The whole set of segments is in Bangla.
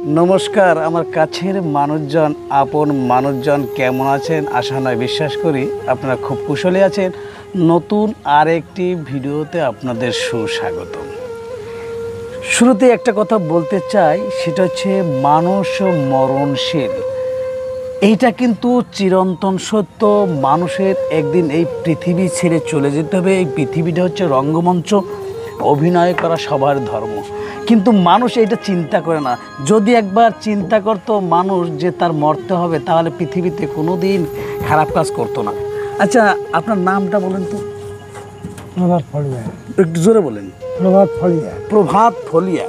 নমস্কার, আমার কাছের মানুষজন, আপন মানুষজন কেমন আছেন? আশা নয় বিশ্বাস করি আপনারা খুব কুশলে আছেন। নতুন আরেকটি ভিডিওতে আপনাদের সুস্বাগতম। শুরুতে একটা কথা বলতে চাই, সেটা হচ্ছে মানুষ মরণশীল। এইটা কিন্তু চিরন্তন সত্য। মানুষের একদিন এই পৃথিবী ছেড়ে চলে যেতে হবে। এই পৃথিবীটা হচ্ছে রঙ্গমঞ্চ, অভিনয় করা সবার ধর্ম, কিন্তু মানুষ এটা চিন্তা করে না। যদি একবার চিন্তা করতো মানুষ যে তার মরতে হবে, তাহলে পৃথিবীতে কোনো দিন খারাপ কাজ করতো না। আচ্ছা, আপনার নামটা বলেন তো। প্রভাত ফলিয়া। একটু জোরে বলেন। প্রভাত ফলিয়া। প্রভাত ফলিয়া।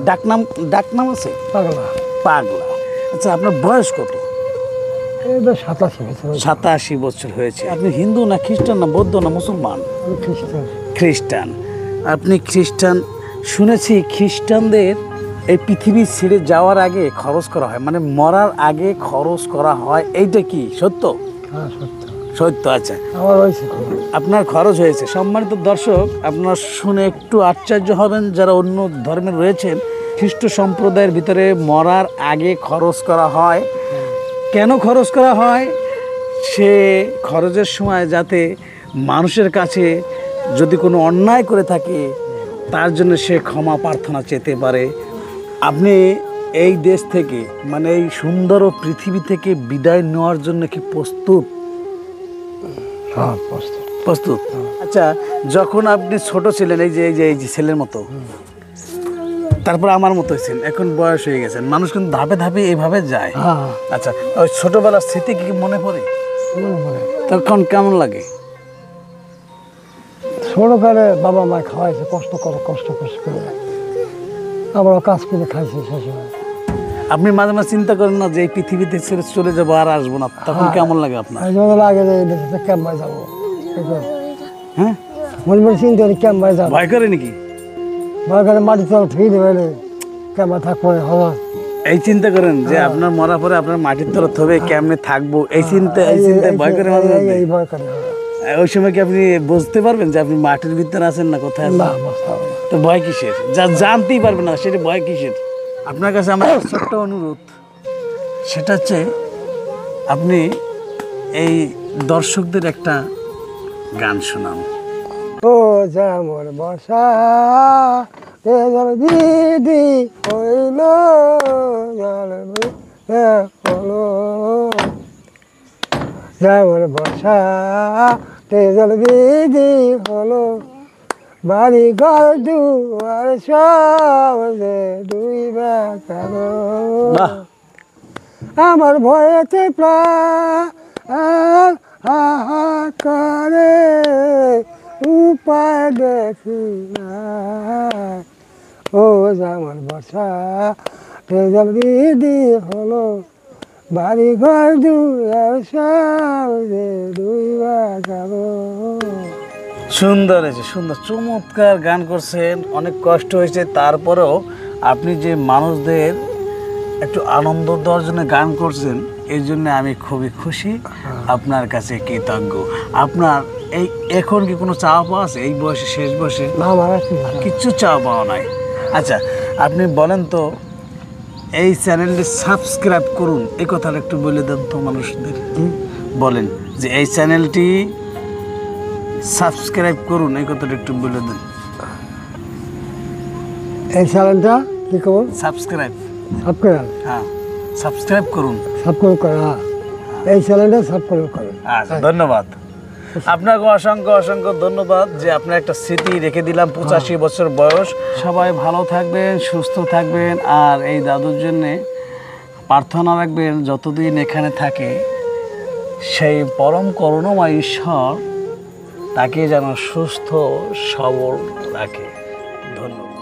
ডাকনাম আছে? পাগলা। পাগলা। আচ্ছা, আপনার বয়স কত? এটা 87 বছর। 87 বছর হয়েছে। আপনি হিন্দু না খ্রিস্টান না বৌদ্ধ না মুসলমান? আমি খ্রিস্টান। খ্রিস্টান। আপনি খ্রিস্টান। শুনেছি খ্রিস্টানদের এই পৃথিবী ছেড়ে যাওয়ার আগে খরচ করা হয়, মানে মরার আগে খরচ করা হয়। এইটা কি সত্য? হ্যাঁ, সত্য। সত্য। আচ্ছা, আমার হয়েছে। আপনার খরচ হয়েছে। সম্মানিত দর্শক, আপনারা শুনে একটু আশ্চর্য হবেন যারা অন্য ধর্মে রয়েছেন। খ্রিস্ট সম্প্রদায়ের ভিতরে মরার আগে খরচ করা হয়। কেন খরচ করা হয়? সে খরচের সময় যাতে মানুষের কাছে যদি কোনো অন্যায় করে থাকে, তার জন্য সে ক্ষমা প্রার্থনা চেতে পারে। আপনি এই দেশ থেকে, মানে এই সুন্দর পৃথিবী থেকে বিদায় নেওয়ার জন্য কি প্রস্তুত? সব প্রস্তুত। প্রস্তুত। আচ্ছা, যখন আপনি ছোট ছিলেন, এই যে ছেলের মতো, তারপর আমার মতো হয়েছেন, এখন বয়স হয়ে গেছেন, মানুষ কিন্তু ধাপে ধাপে এইভাবে যায়। হ্যাঁ, আচ্ছা, ওই ছোটবেলার স্মৃতি কি মনে পড়ে? মনে পড়ে। তখন কেমন লাগে? ছোটকালে বাবা মা খাওয়াইছে, কষ্ট করে আমরাও কাজ করে খাইছি সে সময়। আপনি মাঝে মাঝে চিন্তা করেন না যে এই পৃথিবীতে ছেড়ে চলে যাবো, আর আসবো না? তখন কেমন লাগে আপনার? যখন লাগে যে এই দেশে ক্যাম্পায় যাবো, হ্যাঁ, মনে মনে চিন্তা করি ক্যাম্পায় যাবো। ভয় করে নাকি? ভয় করে মাটি তল ঠিক দেবে, ক্যাম্পা থাকবো হবে। এই চিন্তা করেন যে আপনার মরার পরে আপনার মাটির তলা হবে, কেমনে থাকবো, এই চিন্তায় ভয় করে মাঝে মাঝে? এই ভয় করে। ওই সময় কি আপনি বুঝতে পারবেন যে আপনি মাটির ভিতরে আছেন না কোথায় আছেন? না, বুঝতে হবে না। তো ভয় কিসের? যা জানতেই পারবেন না সেটা ভয় কিসের? আপনার কাছে আমার ছোট্ট অনুরোধ, সেটা হচ্ছে আপনি এই দর্শকদের একটা গান শোনান। ও যেমন বর্ষা দিদি হইল হলো, যেমন বর্ষা তেজল দিদি হলো, বাড়ি ঘর দুয়ার সব দুই বেকারো, বাহ, আমার ভয়েতে প্রাণ করে উপায় দেখি না। ও যেমন বর্ষা তেজল দিদি হলো, বাড়ি ঘর দুয়ার সব দুই বেকারো। সুন্দর হয়েছে, সুন্দর, চমৎকার গান করছেন। অনেক কষ্ট হয়েছে, তারপরেও আপনি যে মানুষদের একটু আনন্দ দেওয়ার জন্য গান করছেন, এই জন্য আমি খুবই খুশি, আপনার কাছে কৃতজ্ঞ। আপনার এই এখন কি কোনো চাওয়া পাওয়া আছে এই বয়সে, শেষ বয়সে? না, আমার কিচ্ছু চাওয়া পাওয়া নাই। আচ্ছা, আপনি বলেন তো, এই চ্যানেলটি সাবস্ক্রাইব করুন, এই কথাটা একটু বলে দেন তো মানুষদের। বলেন যে এই চ্যানেলটি সাবস্ক্রাইব করুন, এই কথাটা একটু বলে দেন। এই চ্যানেলটা কি করবো? সাবস্ক্রাইব। হ্যাঁ, সাবস্ক্রাইব করুন। এই চ্যানেলটা সাবস্ক্রাইব করুন। আচ্ছা, ধন্যবাদ আপনাকে, অসংখ্য অসংখ্য ধন্যবাদ যে আপনার একটা স্মৃতি রেখে দিলাম। 85 বছর বয়স। সবাই ভালো থাকবেন, সুস্থ থাকবেন, আর এই দাদুর জন্যে প্রার্থনা রাখবেন যতদিন এখানে থাকে, সেই পরম করুণাময় ঈশ্বর তাকে যেন সুস্থ সবল রাখে। ধন্যবাদ।